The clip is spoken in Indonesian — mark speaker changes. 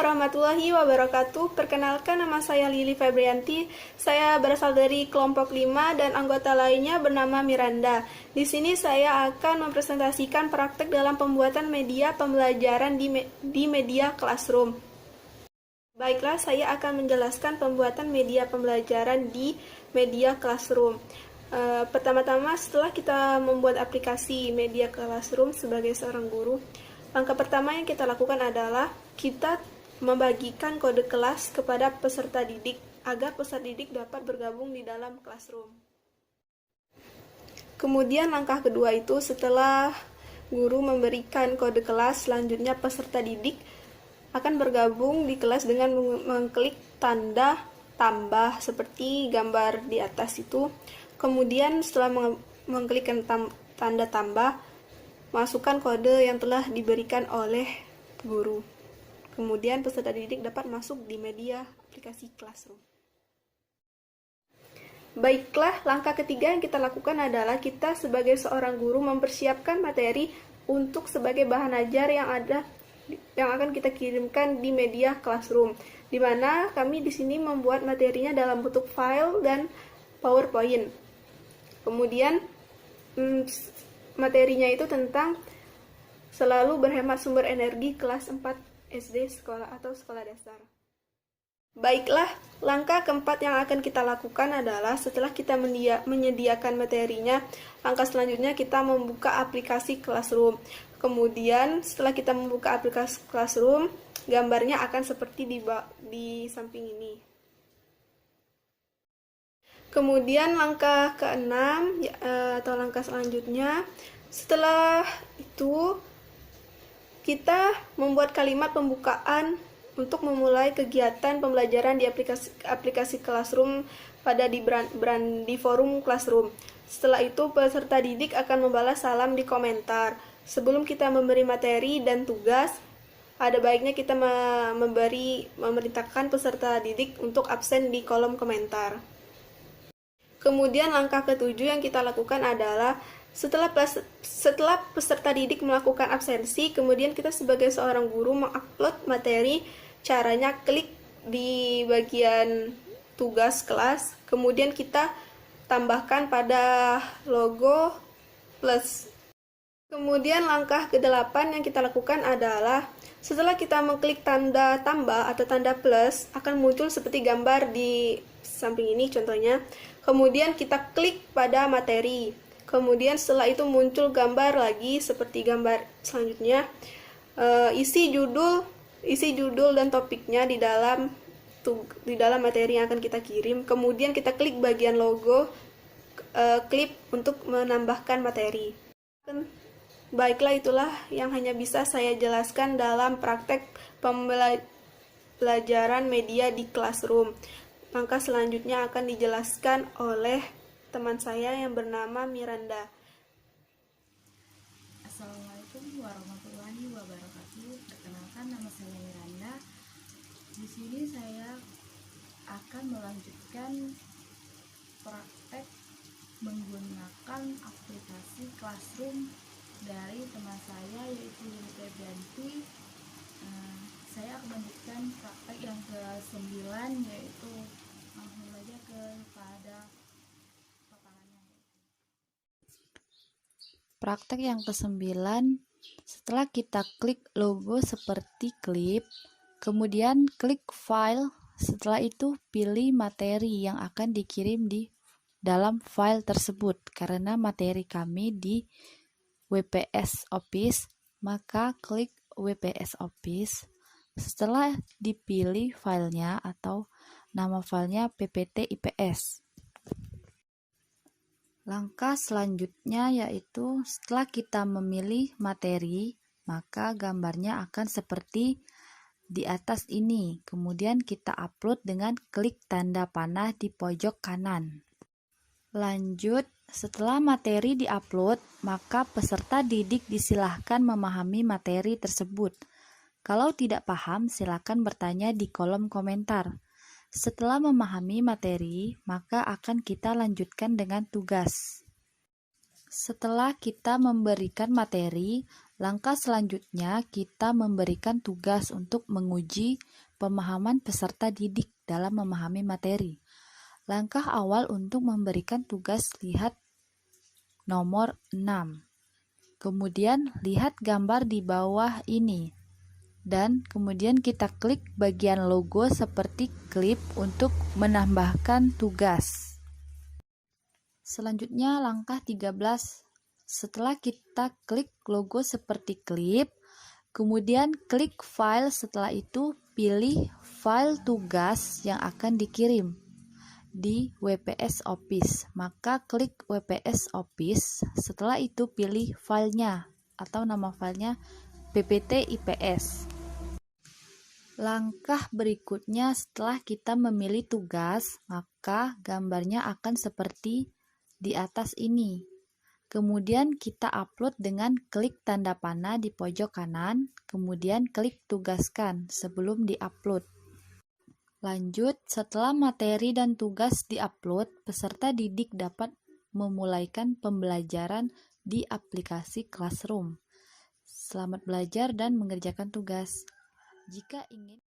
Speaker 1: warahmatullahi wabarakatuh. Perkenalkan, nama saya Lili Febrianti. Saya berasal dari kelompok 5 dan anggota lainnya bernama Miranda. Di sini saya akan mempresentasikan praktek dalam pembuatan media pembelajaran di media classroom. Baiklah, saya akan menjelaskan pembuatan media pembelajaran di media classroom. Pertama-tama, setelah kita membuat aplikasi media classroom sebagai seorang guru, langkah pertama yang kita lakukan adalah kita membagikan kode kelas kepada peserta didik agar peserta didik dapat bergabung di dalam classroom. Kemudian langkah kedua itu, setelah guru memberikan kode kelas, selanjutnya peserta didik akan bergabung di kelas dengan mengklik tanda tambah seperti gambar di atas itu. Kemudian setelah mengklik tanda tambah, masukkan kode yang telah diberikan oleh guru. Kemudian peserta didik dapat masuk di media aplikasi classroom. Baiklah, langkah ketiga yang kita lakukan adalah kita sebagai seorang guru mempersiapkan materi untuk sebagai bahan ajar yang akan kita kirimkan di media classroom, di mana kami di sini membuat materinya dalam bentuk file dan PowerPoint. Kemudian materinya itu tentang selalu berhemat sumber energi kelas 4 SD sekolah atau sekolah dasar. Baiklah, langkah keempat yang akan kita lakukan adalah setelah kita menyediakan materinya, langkah selanjutnya kita membuka aplikasi Classroom. Kemudian setelah kita membuka aplikasi Classroom, gambarnya akan seperti di samping ini. Kemudian langkah keenam atau langkah selanjutnya, setelah itu kita membuat kalimat pembukaan untuk memulai kegiatan pembelajaran di aplikasi Classroom di forum Classroom. Setelah itu peserta didik akan membalas salam di komentar. Sebelum kita memberi materi dan tugas, ada baiknya kita memerintahkan peserta didik untuk absen di kolom komentar. Kemudian langkah ketujuh yang kita lakukan adalah setelah peserta didik melakukan absensi, kemudian kita sebagai seorang guru mengupload materi. Caranya klik di bagian tugas kelas, kemudian kita tambahkan pada logo plus. Kemudian langkah ke-8 yang kita lakukan adalah setelah kita mengklik tanda tambah atau tanda plus, akan muncul seperti gambar di samping ini contohnya. Kemudian kita klik pada materi. Kemudian setelah itu muncul gambar lagi seperti gambar selanjutnya. Isi judul dan topiknya di dalam materi yang akan kita kirim. Kemudian kita klik bagian logo klip untuk menambahkan materi. Baiklah, itulah yang hanya bisa saya jelaskan dalam praktek pembelajaran media di Classroom. Langkah selanjutnya akan dijelaskan oleh teman saya yang bernama Miranda.
Speaker 2: Assalamualaikum warahmatullahi wabarakatuh. Perkenalkan, nama saya Miranda. Di sini saya akan melanjutkan praktek menggunakan aplikasi Classroom dari teman saya, yaitu Lili Febrianti. Saya akan melanjutkan praktek yang ke-9, yaitu langsung saja kepada paparannya. Praktek yang ke-9, setelah kita klik logo seperti klip, kemudian klik file, setelah itu pilih materi yang akan dikirim di dalam file tersebut. Karena materi kami di WPS Office, maka klik WPS Office. Setelah dipilih filenya atau nama filenya PPT IPS. Langkah selanjutnya yaitu setelah kita memilih materi, maka gambarnya akan seperti di atas ini. Kemudian kita upload dengan klik tanda panah di pojok kanan. Lanjut, setelah materi diupload, maka peserta didik disilahkan memahami materi tersebut. Kalau tidak paham, silakan bertanya di kolom komentar. Setelah memahami materi, maka akan kita lanjutkan dengan tugas. Setelah kita memberikan materi, Langkah selanjutnya, kita memberikan tugas untuk menguji pemahaman peserta didik dalam memahami materi. Langkah awal untuk memberikan tugas, lihat nomor 6. Kemudian lihat gambar di bawah ini. Dan kemudian kita klik bagian logo seperti klip untuk menambahkan tugas. Selanjutnya langkah 13. Setelah kita klik logo seperti klip, kemudian klik file, setelah itu pilih file tugas yang akan dikirim di WPS Office. Maka klik WPS Office, setelah itu pilih filenya atau nama filenya PPT IPS. Langkah berikutnya, setelah kita memilih tugas, maka gambarnya akan seperti di atas ini. Kemudian kita upload dengan klik tanda panah di pojok kanan, kemudian klik tugaskan sebelum diupload. Lanjut, setelah materi dan tugas diupload, peserta didik dapat memulaikan pembelajaran di aplikasi Classroom. Selamat belajar dan mengerjakan tugas. Jika ingin